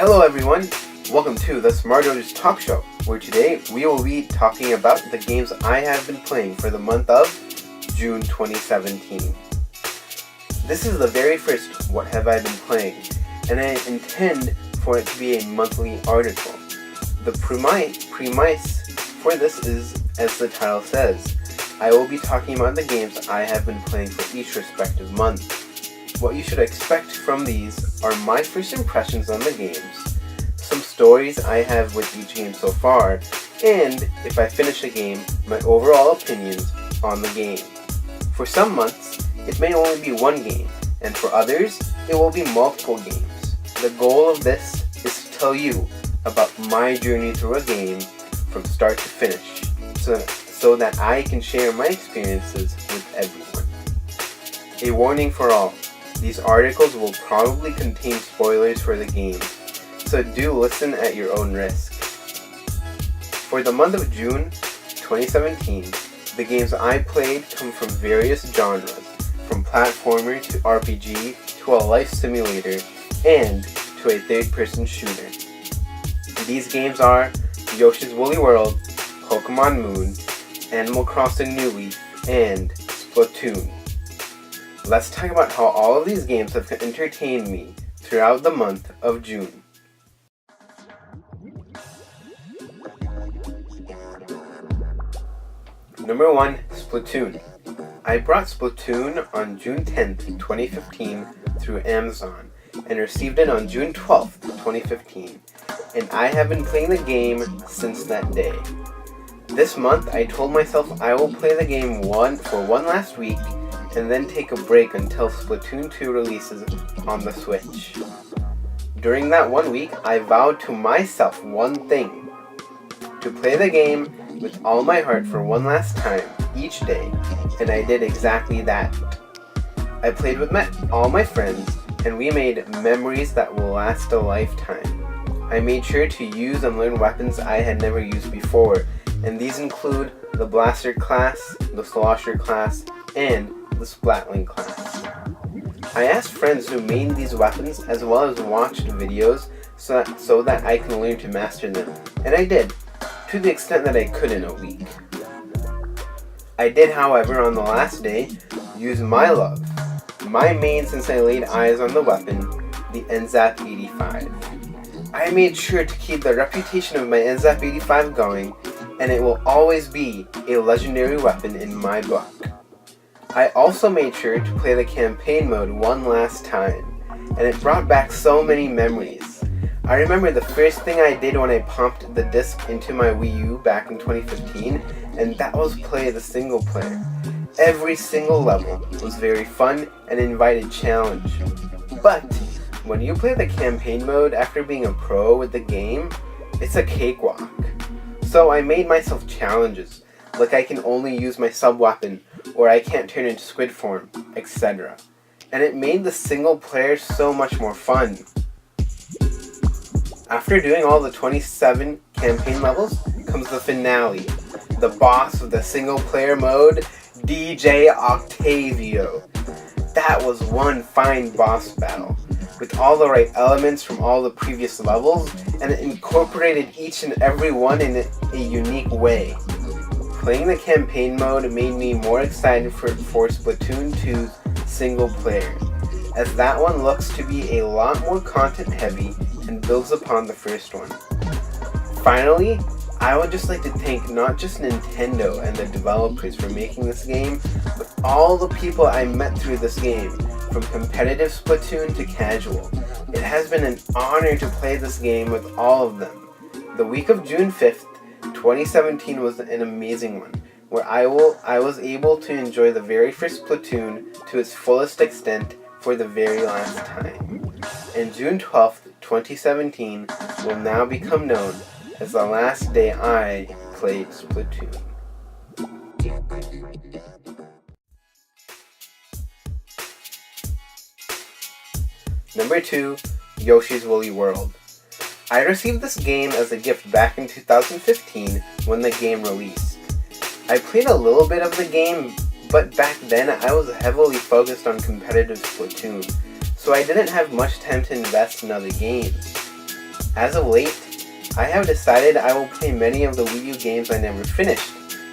Hello everyone, welcome to TheSmartOjus Talk Show, where today we will be talking about the games I have been playing for the month of June 2017. This is the very first What Have I Been Playing, and I intend for it to be a monthly article. The premise for this is, as the title says, I will be talking about the games I have been playing for each respective month. What you should expect from these are my first impressions on the games, some stories I have with each game so far, and, if I finish a game, my overall opinions on the game. For some months, it may only be one game, and for others, it will be multiple games. The goal of this is to tell you about my journey through a game from start to finish, so that I can share my experiences with everyone. A warning for all. These articles will probably contain spoilers for the game, so do listen at your own risk. For the month of June 2017, the games I played come from various genres, from platformer to RPG to a life simulator and to a third-person shooter. These games are Yoshi's Woolly World, Pokemon Moon, Animal Crossing New Leaf, and Splatoon. Let's talk about how all of these games have entertained me throughout the month of June. Number 1, Splatoon. I brought Splatoon on June 10th, 2015 through Amazon and received it on June 12th, 2015, and I have been playing the game since that day. This month, I told myself I will play the game for one last week and then take a break until Splatoon 2 releases on the Switch. During that 1 week, I vowed to myself one thing: to play the game with all my heart for one last time each day, and I did exactly that. I played with all my friends, and we made memories that will last a lifetime. I made sure to use and learn weapons I had never used before, and these include the Blaster class, the Slosher class, and the Splatling class. I asked friends who made these weapons as well as watched videos so that I can learn to master them, and I did, to the extent that I could in a week. I did, however, on the last day, use my love, my main since I laid eyes on the weapon, the NZAP 85. I made sure to keep the reputation of my NZAP 85 going, and it will always be a legendary weapon in my book. I also made sure to play the campaign mode one last time, and it brought back so many memories. I remember the first thing I did when I pumped the disc into my Wii U back in 2015, and that was play the single player. Every single level was very fun and invited challenge. But when you play the campaign mode after being a pro with the game, it's a cakewalk. So I made myself challenges, like I can only use my sub-weapon, or I can't turn into squid form, etc. And it made the single player so much more fun. After doing all the 27 campaign levels comes the finale, the boss of the single player mode, DJ Octavio. That was one fine boss battle, with all the right elements from all the previous levels, and it incorporated each and every one in a unique way. Playing the campaign mode made me more excited for Splatoon 2's single player, as that one looks to be a lot more content heavy and builds upon the first one. Finally, I would just like to thank not just Nintendo and the developers for making this game, but all the people I met through this game, from competitive Splatoon to casual. It has been an honor to play this game with all of them. The week of June 5th, 2017 was an amazing one, where I was able to enjoy the very first Splatoon to its fullest extent for the very last time. And June 12th, 2017 will now become known as the last day I played Splatoon. Number 2, Yoshi's Woolly World. I received this game as a gift back in 2015 when the game released. I played a little bit of the game, but back then I was heavily focused on competitive Splatoon, so I didn't have much time to invest in other games. As of late, I have decided I will play many of the Wii U games I never finished,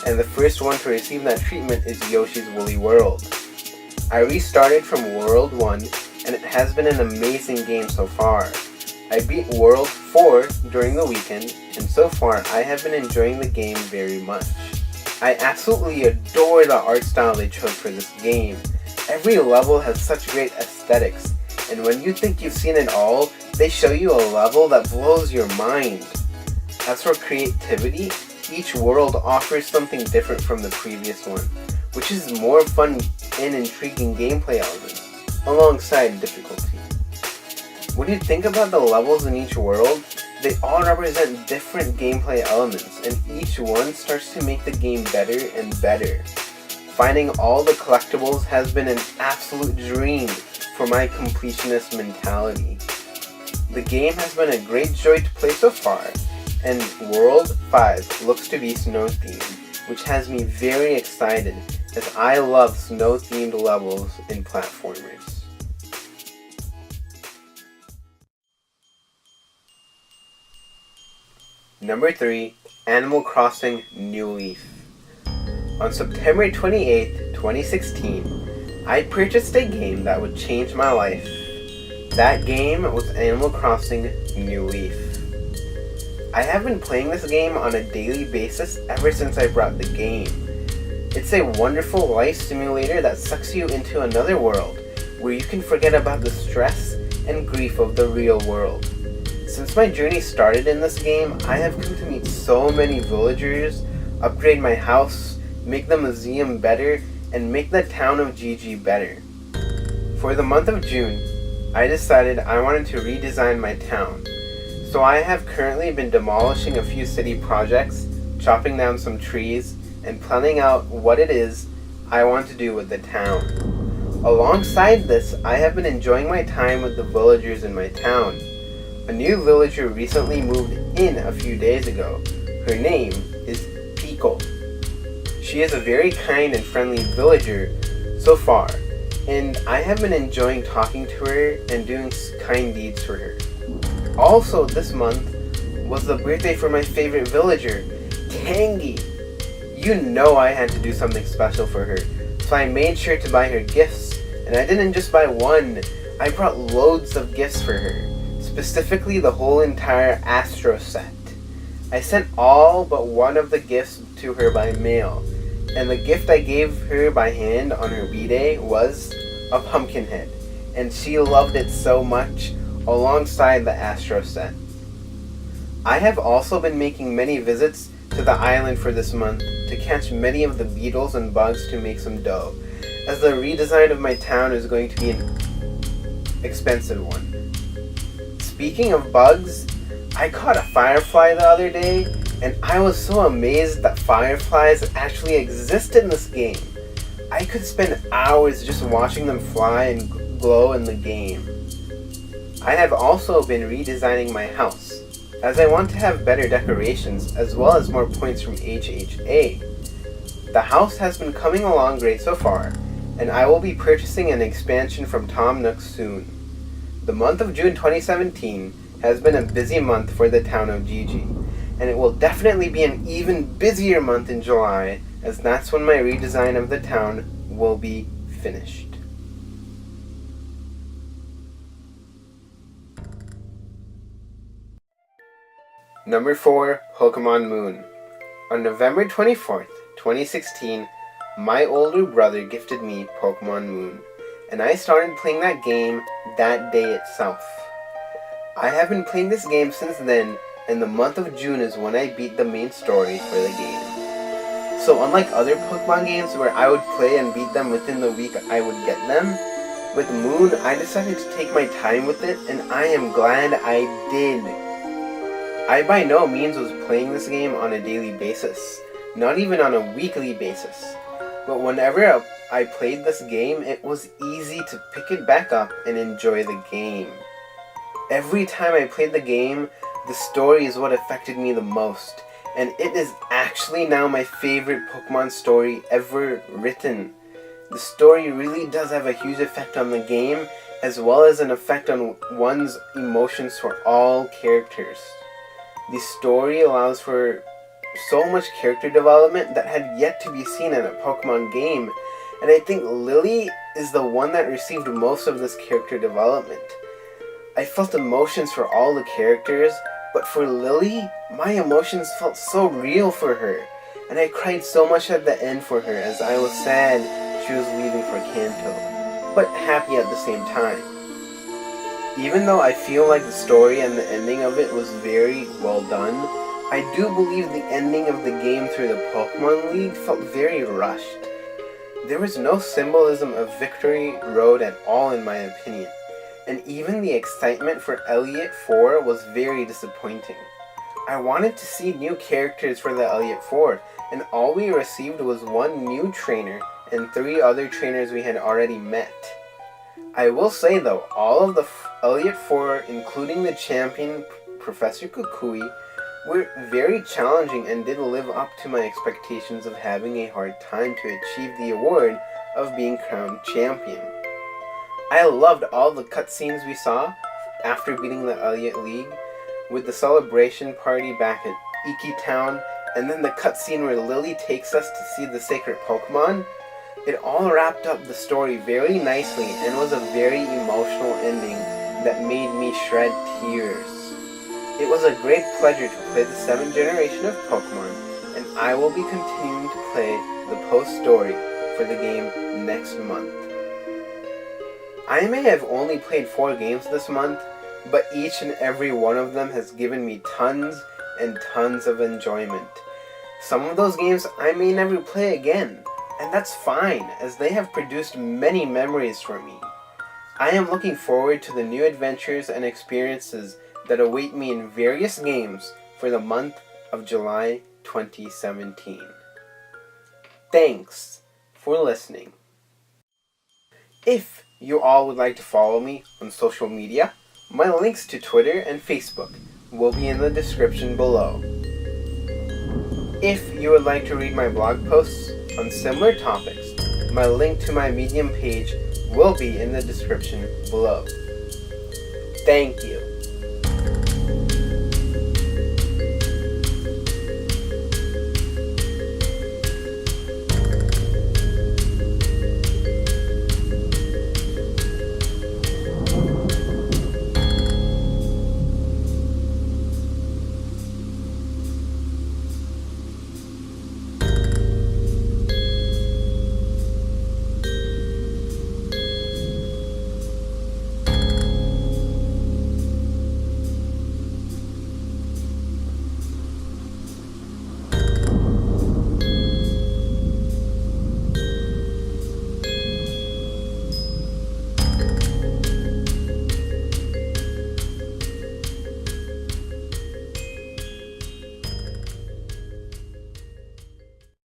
and the first one to receive that treatment is Yoshi's Woolly World. I restarted from World 1, and it has been an amazing game so far. I beat World 4 during the weekend, and so far I have been enjoying the game very much. I absolutely adore the art style they chose for this game. Every level has such great aesthetics, and when you think you've seen it all, they show you a level that blows your mind. As for creativity, each world offers something different from the previous one, which is more fun and intriguing gameplay elements, alongside difficulty. When you think about the levels in each world, they all represent different gameplay elements, and each one starts to make the game better and better. Finding all the collectibles has been an absolute dream for my completionist mentality. The game has been a great joy to play so far, and World 5 looks to be snow themed, which has me very excited as I love snow themed levels in platformers. Number 3, Animal Crossing New Leaf. On September 28th, 2016, I purchased a game that would change my life. That game was Animal Crossing New Leaf. I have been playing this game on a daily basis ever since I bought the game. It's a wonderful life simulator that sucks you into another world where you can forget about the stress and grief of the real world. Since my journey started in this game, I have come to meet so many villagers, upgrade my house, make the museum better, and make the town of GG better. For the month of June, I decided I wanted to redesign my town. So I have currently been demolishing a few city projects, chopping down some trees, and planning out what it is I want to do with the town. Alongside this, I have been enjoying my time with the villagers in my town. A new villager recently moved in a few days ago. Her name is Pico. She is a very kind and friendly villager so far, and I have been enjoying talking to her and doing kind deeds for her. Also, this month was the birthday for my favorite villager, Tangy. You know I had to do something special for her, so I made sure to buy her gifts, and I didn't just buy one, I brought loads of gifts for her. Specifically the whole entire Astro set. I sent all but one of the gifts to her by mail, and the gift I gave her by hand on her B-Day was a pumpkin head, and she loved it so much, alongside the Astro set. I have also been making many visits to the island for this month to catch many of the beetles and bugs to make some dough, as the redesign of my town is going to be an expensive one. Speaking of bugs, I caught a firefly the other day, and I was so amazed that fireflies actually exist in this game. I could spend hours just watching them fly and glow in the game. I have also been redesigning my house, as I want to have better decorations as well as more points from HHA. The house has been coming along great so far, and I will be purchasing an expansion from Tom Nook soon. The month of June 2017 has been a busy month for the town of GG, and it will definitely be an even busier month in July, as that's when my redesign of the town will be finished. Number 4, Pokemon Moon. On November 24th, 2016, my older brother gifted me Pokemon Moon, and I started playing that game that day itself. I have been playing this game since then, and the month of June is when I beat the main story for the game. So unlike other Pokemon games where I would play and beat them within the week I would get them, with Moon I decided to take my time with it, and I am glad I did. I by no means was playing this game on a daily basis, not even on a weekly basis. But whenever I played this game, it was easy to pick it back up and enjoy the game. Every time I played the game, the story is what affected me the most, and it is actually now my favorite Pokemon story ever written. The story really does have a huge effect on the game, as well as an effect on one's emotions for all characters. The story allows for so much character development that had yet to be seen in a Pokemon game, and I think Lily is the one that received most of this character development. I felt emotions for all the characters, but for Lily, my emotions felt so real for her, and I cried so much at the end for her as I was sad she was leaving for Kanto, but happy at the same time. Even though I feel like the story and the ending of it was very well done, I do believe the ending of the game through the Pokemon League felt very rushed. There was no symbolism of Victory Road at all in my opinion, and even the excitement for Elliott 4 was very disappointing. I wanted to see new characters for the Elliott 4, and all we received was one new trainer and 3 other trainers we had already met. I will say though, all of the Elliott 4, including the champion Professor Kukui, were very challenging and did live up to my expectations of having a hard time to achieve the award of being crowned champion. I loved all the cutscenes we saw after beating the Elliott League, with the celebration party back at Iki Town, and then the cutscene where Lily takes us to see the sacred Pokemon. It all wrapped up the story very nicely and was a very emotional ending that made me shed tears. It was a great pleasure to play the 7th generation of Pokemon, and I will be continuing to play the post-story for the game next month. I may have only played 4 games this month, but each and every one of them has given me tons and tons of enjoyment. Some of those games I may never play again, and that's fine, as they have produced many memories for me. I am looking forward to the new adventures and experiences that await me in various games for the month of July 2017. Thanks for listening. If you all would like to follow me on social media, my links to Twitter and Facebook will be in the description below. If you would like to read my blog posts on similar topics, my link to my Medium page will be in the description below. Thank you.